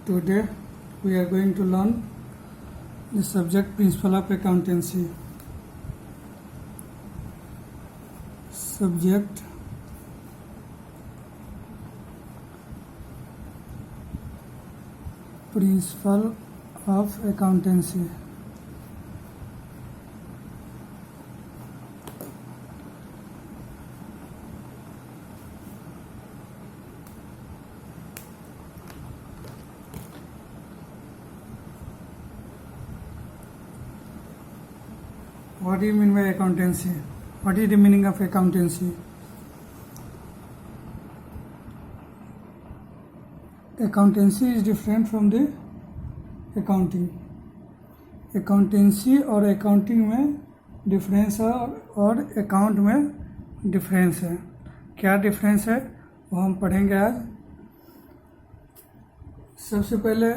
Today we are going to learn the subject Principle of Accountancy. Subject Principle of Accountancy. What do you mean by accountancy? What is the meaning of accountancy? Accountancy is different from the accounting. Accountancy और accounting में difference है और account में difference है. क्या difference है वो हम पढ़ेंगे आज. सबसे पहले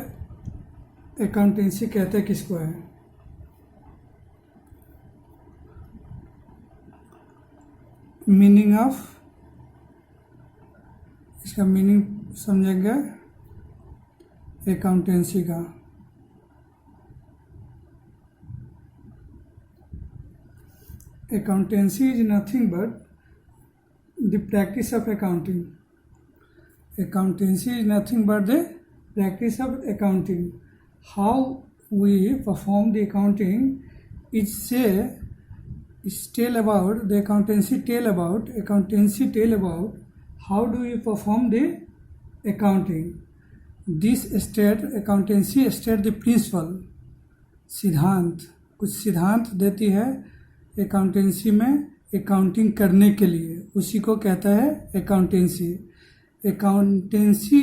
accountancy कहते किसको है? मीनिंग ऑफ, इसका मीनिंग समझेंगे अकाउंटेंसी का. Accountancy is nothing but the practice of accounting. Accountancy is nothing but the practice of accounting. How we perform the accounting is tell about the accountancy tell about how do you perform the accounting. This accountancy state the principle, सिद्धांत, कुछ सिद्धांत देती है accountancy में accounting करने के लिए, उसी को कहता है accountancy. Accountancy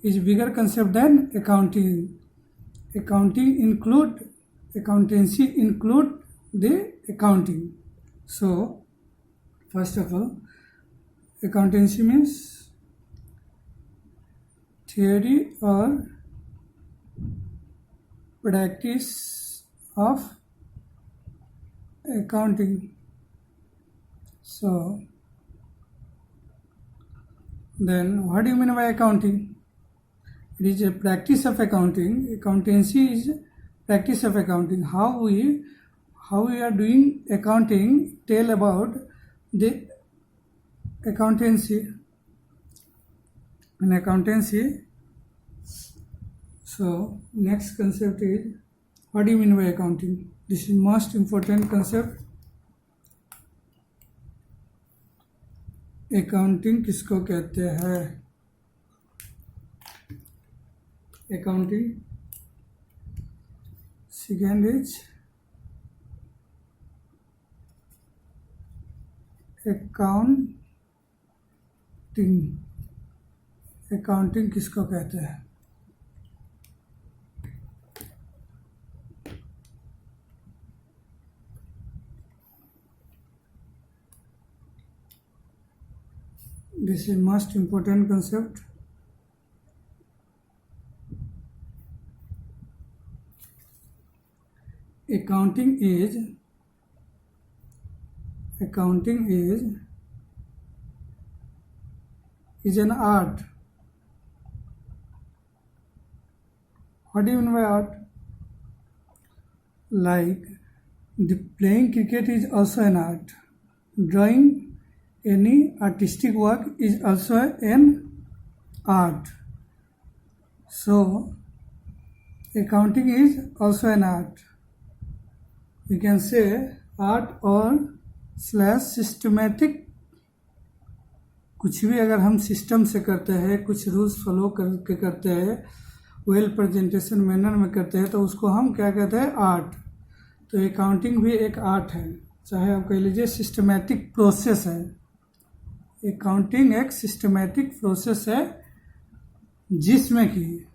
is bigger concept than accounting. Accountancy include the accounting. So first of all, accountancy means theory or practice of accounting. So then what do you mean by accounting? It is a practice of accounting. Accountancy is practice of accounting. How we are doing accounting tell about the accountancy. In accountancy, so next concept is, what do you mean by accounting? This is most important concept. Accounting किसको कहते हैं? Accounting second is accounting किसको कहते हैं? This is most important concept. Accounting is an art. What do you mean by art? Like the playing cricket is also an art. Drawing any artistic work is also an art. So accounting is also an art. We can say art or /systematic. कुछ भी अगर हम system से करते हैं, कुछ rules follow करके करते हैं, वेल प्रेजेंटेशन मैनर में करते हैं, तो उसको हम क्या कहते हैं? आर्ट. तो अकाउंटिंग भी एक आर्ट है, चाहे आप कह लीजिए सिस्टमैटिक प्रोसेस है. अकाउंटिंग एक सिस्टमैटिक प्रोसेस है जिसमें कि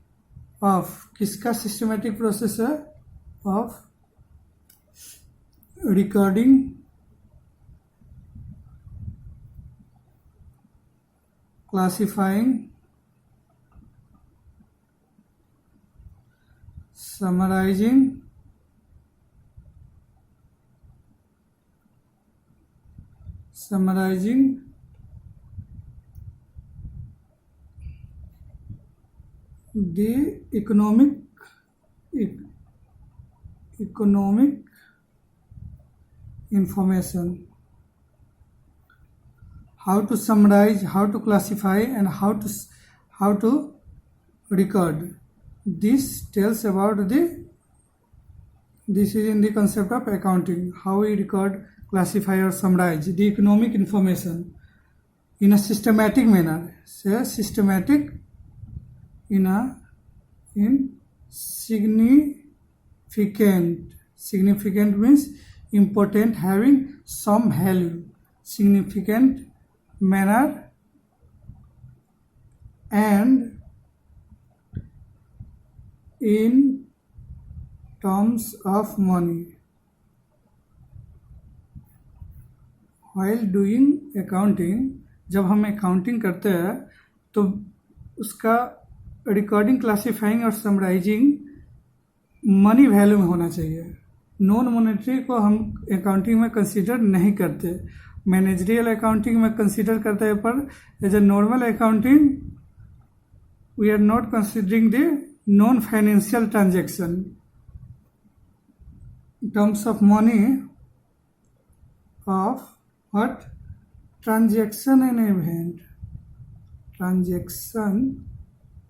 ऑफ किसका सिस्टमैटिक प्रोसेस है? Of recording, classifying, summarising, the economic information, how to summarize, how to classify, and how to record. This tells about this is in the concept of accounting, how we record, classify, or summarize the economic information in a systematic manner. Say systematic in significant. Significant means important, having some value. Significant manner and in terms of money. While doing accounting, जब हम accounting करते हैं तो उसका recording, classifying और summarising money value में होना चाहिए. नॉन मॉनेटरी को हम अकाउंटिंग में कंसीडर नहीं करते. मैनेजरियल अकाउंटिंग में कंसीडर करते हैं, पर as a normal accounting we are not considering the non financial transaction. In terms of money, of what? Transaction and event. Transaction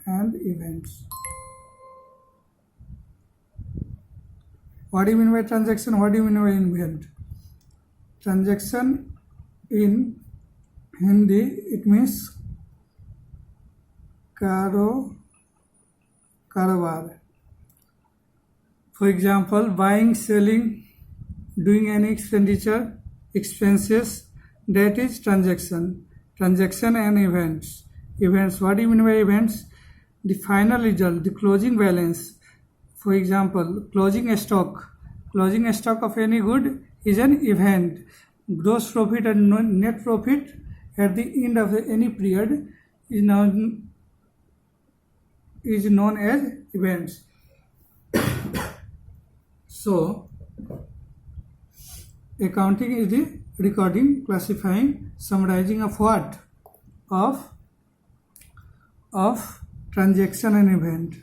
and events. What do you mean by transaction? What do you mean by event? Transaction in Hindi, it means karobar. For example, buying, selling, doing any expenditure, expenses, that is transaction. Transaction and events. Events, what do you mean by events? The final result, the closing balance. For example, closing stock. Closing stock of any good is an event. Gross profit and net profit at the end of any period is known as events. So, accounting is the recording, classifying, summarizing of what? Of transaction and event.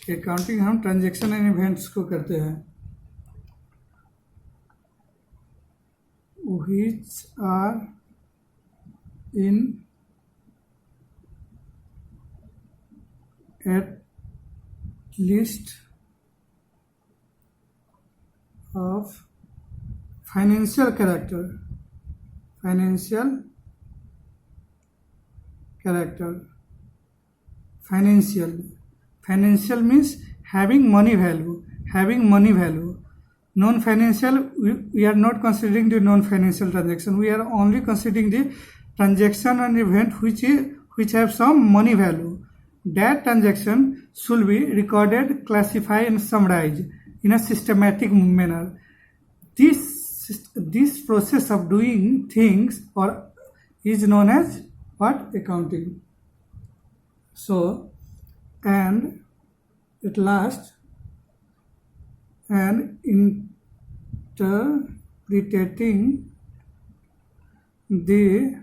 Accounting हम transaction and events को करते हैं, which are in at least of financial character. Financial means having money value. Non-financial, we are not considering the non-financial transaction. We are only considering the transaction and event which have some money value. That transaction should be recorded, classified, and summarized in a systematic manner. This process of doing things is known as what? Accounting. So, and at last, and interpreting the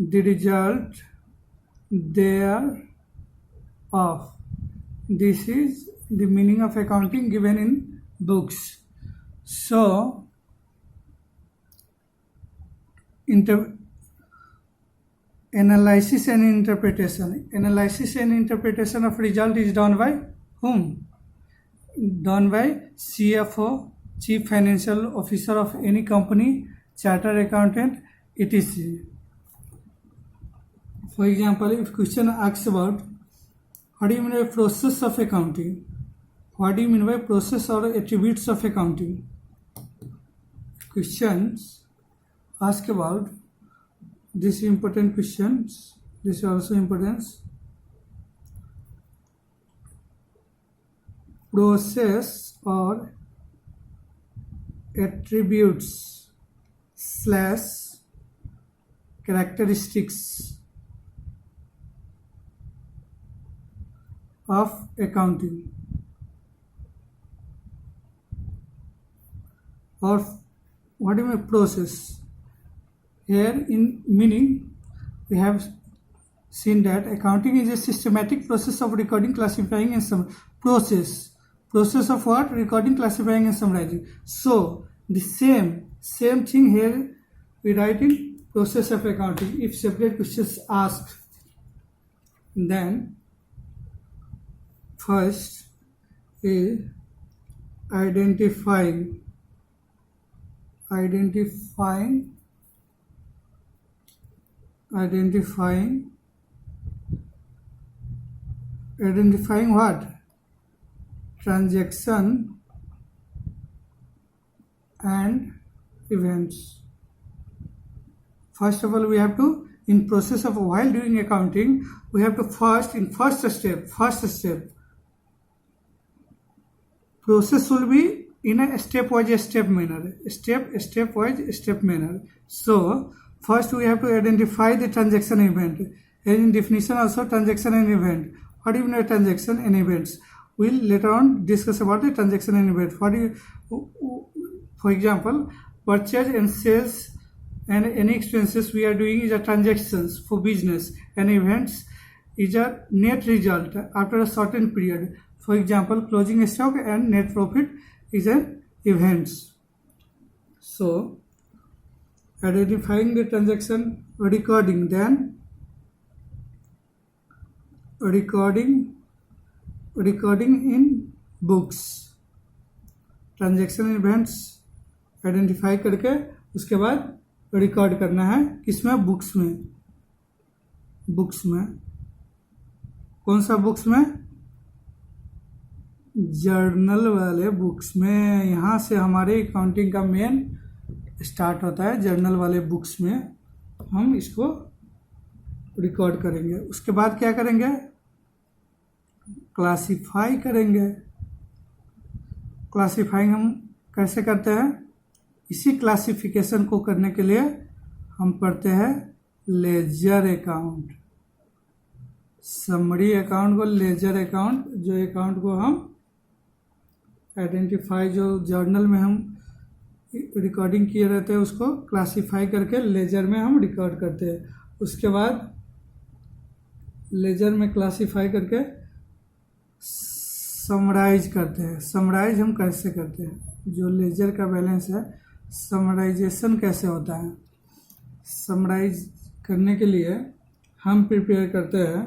result thereof. This is the meaning of accounting given in books. So, analysis and interpretation. Analysis and interpretation of result is done by whom? Done by CFO, Chief Financial Officer of any company, Chartered Accountant, etc. For example, if question asks about what do you mean by process of accounting? What do you mean by process or attributes of accounting? Questions ask about this important questions. This is also important. Process or attributes / characteristics of accounting, or what do you mean process? Here in meaning we have seen that accounting is a systematic process of recording, classifying, and some process of what? Recording, classifying, and summarizing. So the same thing here we write in process of accounting. If separate questions asked, then first is identifying what? Transaction and events. First of all, we have to, in process of while doing accounting, we have to first step, process will be in a stepwise manner. So first we have to identify the transaction event. And in definition also, transaction and event. What do you mean transaction and events? We'll later on discuss about the transaction and event. For example, purchase and sales and any expenses we are doing is a transactions for business, and events is a net result after a certain period. For example, closing stock and net profit is an events. So identifying the transaction, recording, then recording in books. Transaction events identify करके उसके बाद record करना है किसमें? Books में कौन सा books में? जर्नल वाले बुक्स में। यहाँ से हमारे अकाउंटिंग का मेन स्टार्ट होता है। जर्नल वाले बुक्स में हम इसको रिकॉर्ड करेंगे। उसके बाद क्या करेंगे? क्लासिफाई करेंगे। क्लासिफाइंग हम कैसे करते हैं? इसी क्लासिफिकेशन को करने के लिए हम पढ़ते हैं लेजर अकाउंट, समरी अकाउंट को लेजर अकाउंट। जो अकाउंट को हम आइडेंटिफाई, जो जर्नल में हम रिकॉर्डिंग किए रहते हैं उसको क्लासिफाई करके लेजर में हम रिकॉर्ड करते हैं। उसके बाद लेजर में क्लासिफाई करके समराइज करते हैं। समराइज हम कैसे करते हैं? जो लेजर का बैलेंस है, समराइजेशन कैसे होता है? समराइज करने के लिए हम प्रिपेयर करते हैं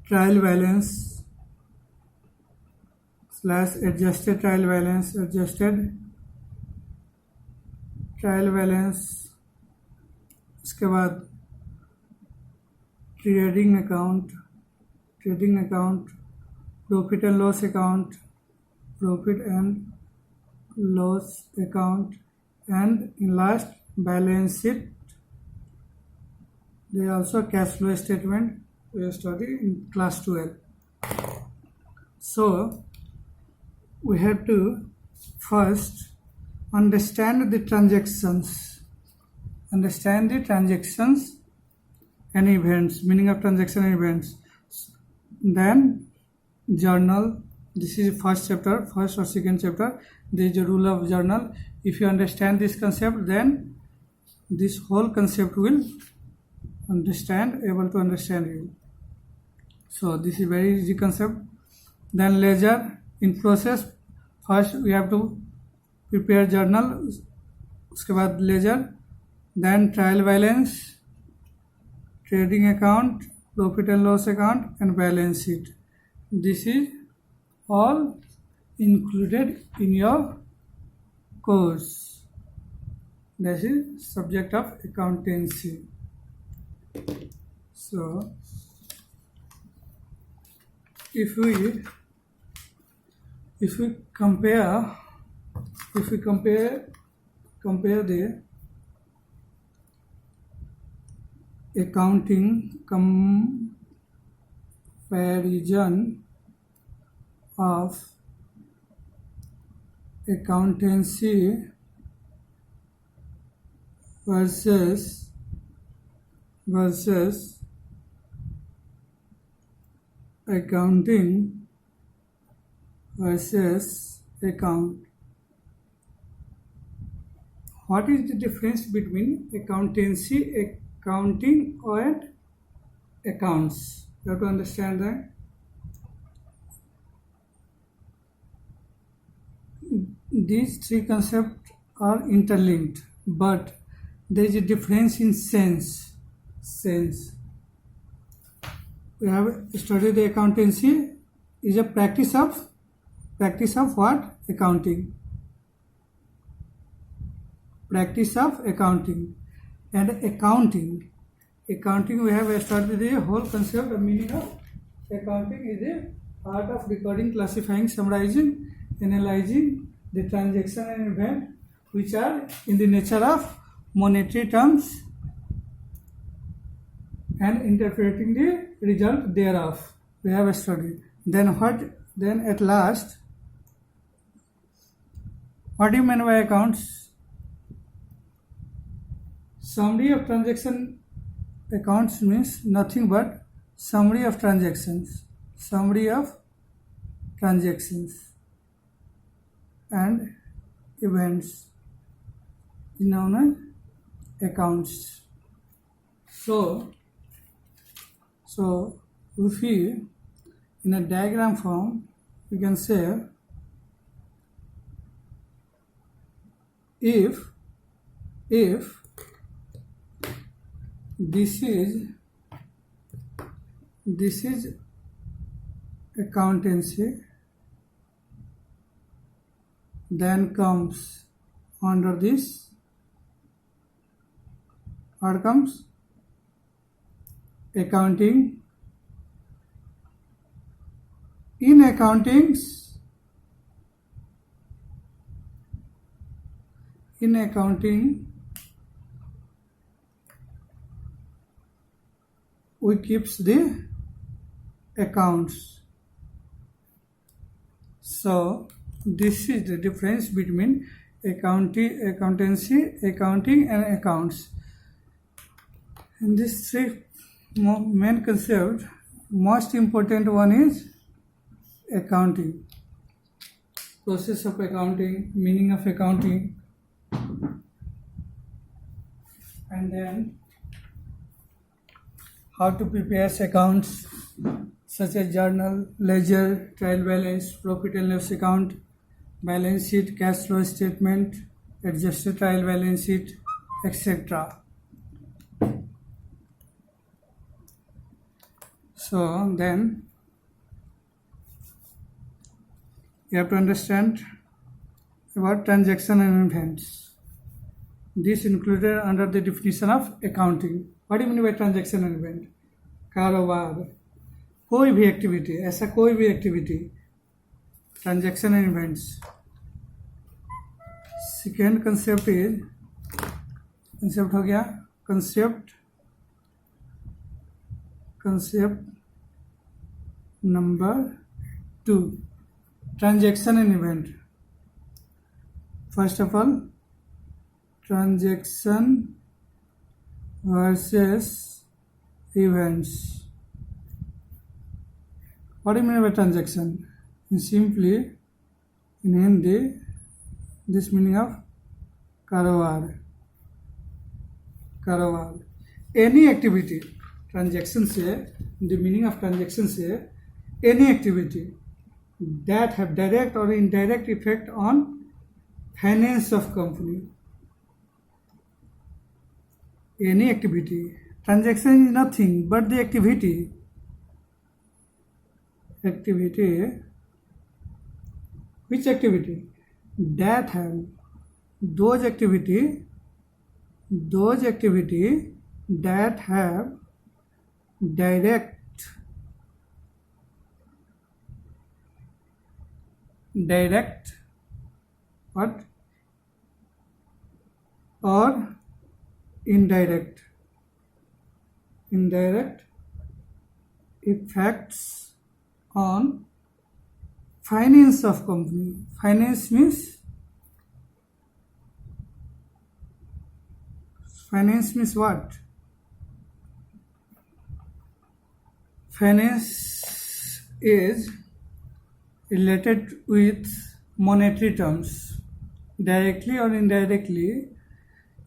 trial balance / adjusted trial balance. उसके बाद trading account, profit and loss account, and in last balance sheet. There also cash flow statement we study in class 12. So we have to first understand the transactions and events, meaning of transaction and events. Then journal, this is first chapter, first or second chapter. There is a rule of journal. If you understand this concept, then this whole concept will able to understand you. So this is very easy concept. Then ledger in process, first we have to prepare journal, उसके बाद ledger, then trial balance, trading account, profit and loss account, and balance sheet. This is all included in your course. This is subject of accountancy. So if we compare the accounting comparison of accountancy versus accounting versus account. What is the difference between accountancy, accounting, and accounts. You have to understand that. These three concepts are interlinked, but there is a difference in sense. We have studied the accountancy is a practice of what? Accounting. Practice of accounting. And accounting we have studied the whole concept of meaning of accounting is the art of recording, classifying, summarizing, analyzing the transaction and event which are in the nature of monetary terms and interpreting the result thereof. We have studied. Then at last, what do you mean by accounts? Summary of transaction accounts means nothing but summary of transactions and events is known as accounts. So if we in a diagram form we can say if this is accountancy, then comes under this, what comes? Accounting. In accounting we keeps the accounts. So this is the difference between accountancy, accounting and accounts. And this three main concept, most important one is accounting, process of accounting, meaning of accounting, and then how to prepare accounts such as journal, ledger, trial balance, profit and loss account, balance sheet, cash flow statement, adjusted trial balance sheet, etc. So then you have to understand about transaction and events. This included under the definition of accounting. What do you mean by transaction and event? कारोबार, कोई भी activity, ऐसा कोई भी activity, transaction and events. Second concept हो गया concept number 2, transaction and event. First of all transaction versus events. What do you mean by transaction? Simply in Hindi, this meaning of karobar. Any activity, transaction से, the meaning of transaction से, any activity that have direct or indirect effect on finance of company. Any activity. Transaction is nothing but the activity. Which activity? That have those activity that have direct what? Or indirect effects on finance of company. Finance means what? Finance is related with monetary terms, directly or indirectly.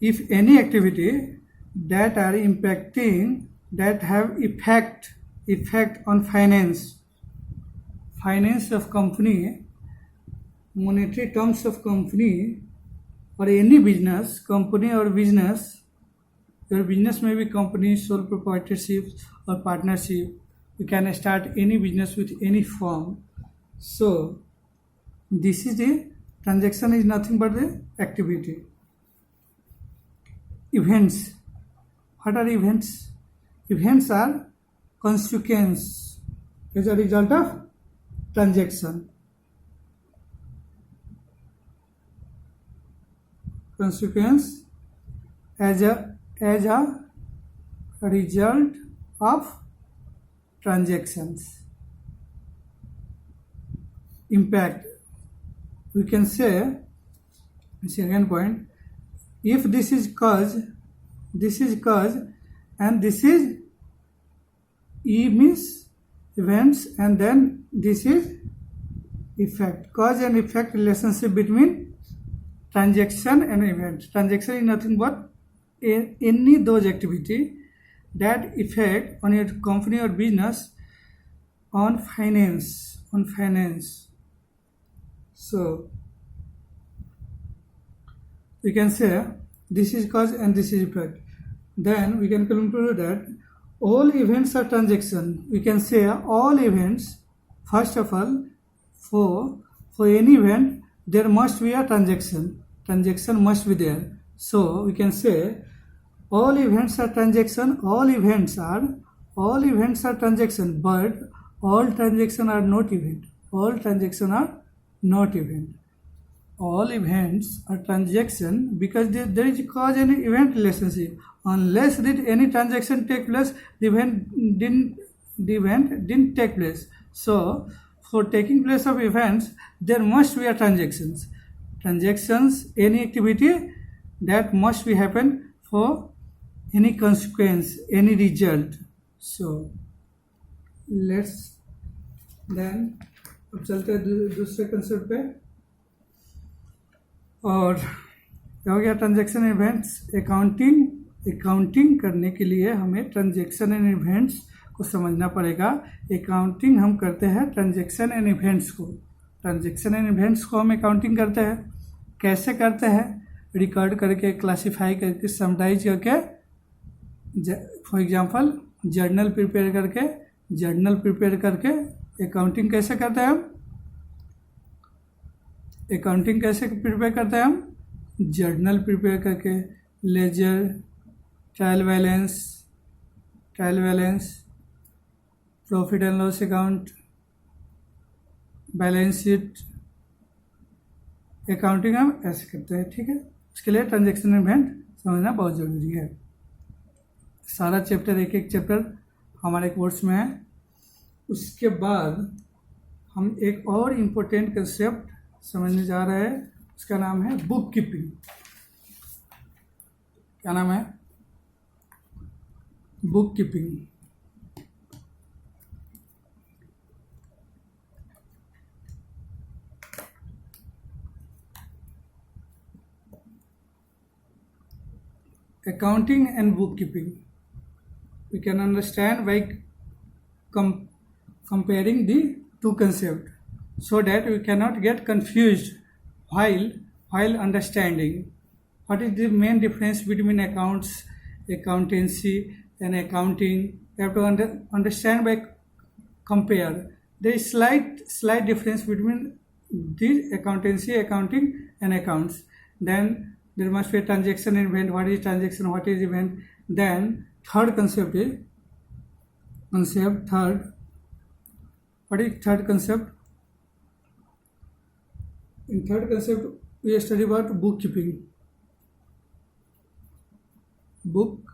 If any activity that are impacting that have effect on finance of company, monetary terms of company, or any business, company or business. Your business may be company, sole proprietorship or partnership. You can start any business with any firm. So this is the transaction is nothing but the activity. Events. What are events? Events are consequence as a result of transaction. Consequence as a result of transactions. Impact. We can say, second point, if this is cause, and this is E means events, and then this is effect. Cause and effect relationship between transaction and event. Transaction is nothing but any those activity that effect on your company or business on finance. So we can say this is cause and this is effect. Then we can conclude that all events are transaction. We can say all events. First of all, for any event there must be a transaction. Transaction must be there. So we can say all events are transaction. All events are transaction. But all transactions are not event. All transactions are not event. All events are transaction because there is a cause and event relationship. Unless any transaction take place, the event didn't take place. So for taking place of events, there must be a transactions. Transactions, any activity that must be happen for any consequence, any result. So let's then अब चलते हैं दूसरे concept पे. और क्या हो गया transaction events. Accounting करने के लिए हमें ट्रांजैक्शन एंड इवेंट्स को समझना पड़ेगा. अकाउंटिंग हम करते हैं ट्रांजैक्शन एंड इवेंट्स को. ट्रांजैक्शन एंड इवेंट्स को हम अकाउंटिंग करते हैं. कैसे करते हैं? रिकॉर्ड करके, क्लासीफाई करके, समराइज करके. फॉर एग्जांपल जर्नल प्रिपेयर करके अकाउंटिंग कैसे करते हैं हम? अकाउंटिंग कैसे प्रिपेयर करते हैं हम? जर्नल प्रिपेयर करके, ledger, trial balance, profit and loss account, balance sheet. Accounting हम ऐसे करते हैं. ठीक है. उसके लिए ट्रांजैक्शन इवेंट समझना बहुत ज़रूरी है. सारा चैप्टर, एक चैप्टर हमारे कोर्स में है. उसके बाद हम एक और इम्पोर्टेंट कंसेप्ट समझने जा रहे हैं. उसका नाम है बुक कीपिंग. क्या नाम है? Book keeping. Accounting and bookkeeping. We can understand by comparing the two concepts so that we cannot get confused while understanding what is the main difference between accountancy and accounting. You have to understand by compare. There is slight difference between the accounting and accounts. Then there must be a transaction event. What is transaction? What is event? Then third concept is third. What is third concept? In third concept, we study about bookkeeping. Bookkeeping.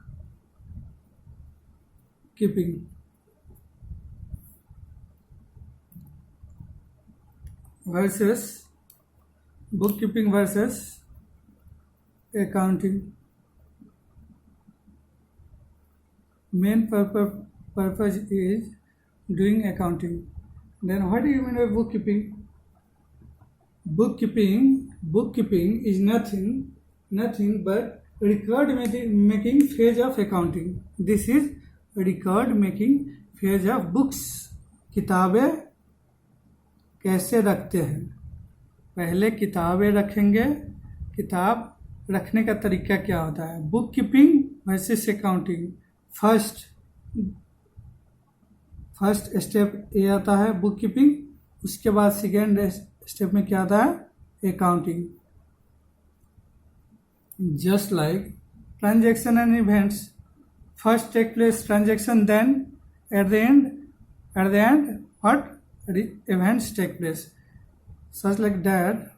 Bookkeeping versus accounting. Main purpose is doing accounting. Then what do you mean by bookkeeping? Bookkeeping is nothing but record making phase of accounting. This is record making phase of books. किताबें कैसे रखते हैं? पहले किताबें रखेंगे। किताब रखने का तरीका क्या होता है? Book keeping versus accounting. First step ये आता है बुक कीपिंग। उसके बाद सेकेंड स्टेप में क्या आता है? Accounting. Just like transaction and events, first take place transaction, then at the end what events take place. Such like that,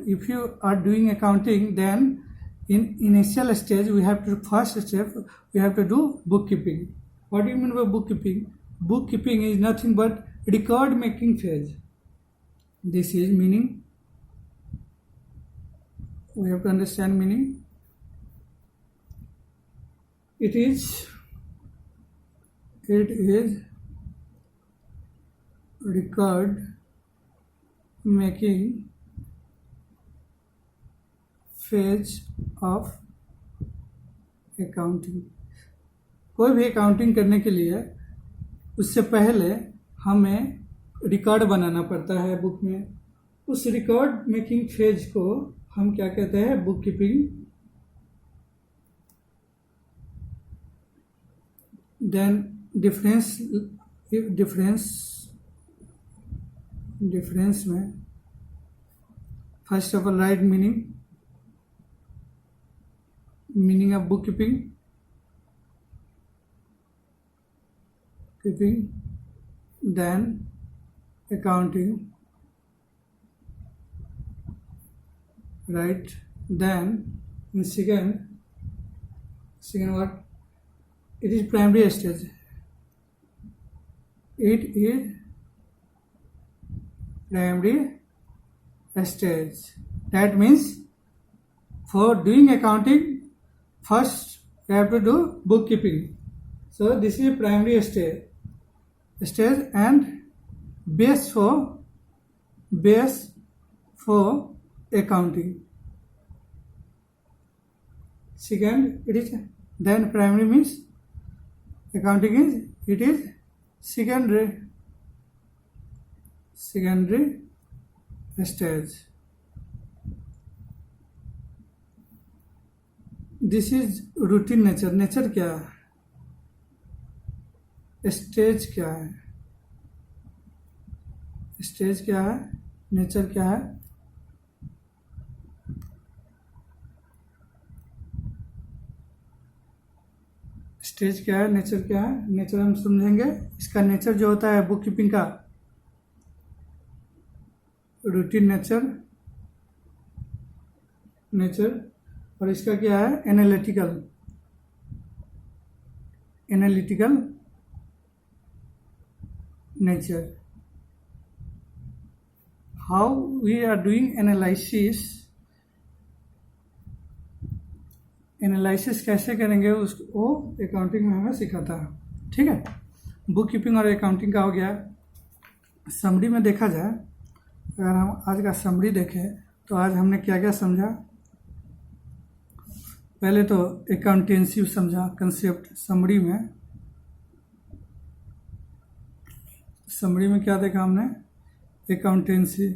if you are doing accounting, then in initial stage first step we have to do bookkeeping. What do you mean by bookkeeping? Bookkeeping is nothing but record making phase. This is meaning. We have to understand meaning. It is record making phase of accounting. कोई भी accounting करने के लिए उससे पहले हमें record बनाना पड़ता है बुक में। उस रिकॉर्ड मेकिंग फेज को हम क्या कहते हैं? Book keeping. देन डिफरेंस में first of all right meaning of book keeping, then accounting, right? Then in second what? It is primary stage. It is primary stage. That means for doing accounting, first you have to do bookkeeping. So this is primary stage and base for accounting. Second, it is then primary means accounting is secondary stage. This is routine nature. Nature क्या है? Stage क्या है? Stage क्या है? Nature क्या है? Stage क्या है? नेचर क्या है? नेचर हम समझेंगे। इसका नेचर जो होता है बुक कीपिंग का, रूटीन नेचर, और इसका क्या है? Analytical nature. How we are doing analysis कैसे करेंगे उसको अकाउंटिंग में हमें सिखाता है। ठीक है, बुक कीपिंग और अकाउंटिंग का हो गया। समरी में देखा जाए, अगर हम आज का समरी देखें तो आज हमने क्या क्या समझा? पहले तो अकाउंटेंसी समझा कंसेप्ट। समरी में क्या देखा हमने? अकाउंटेंसी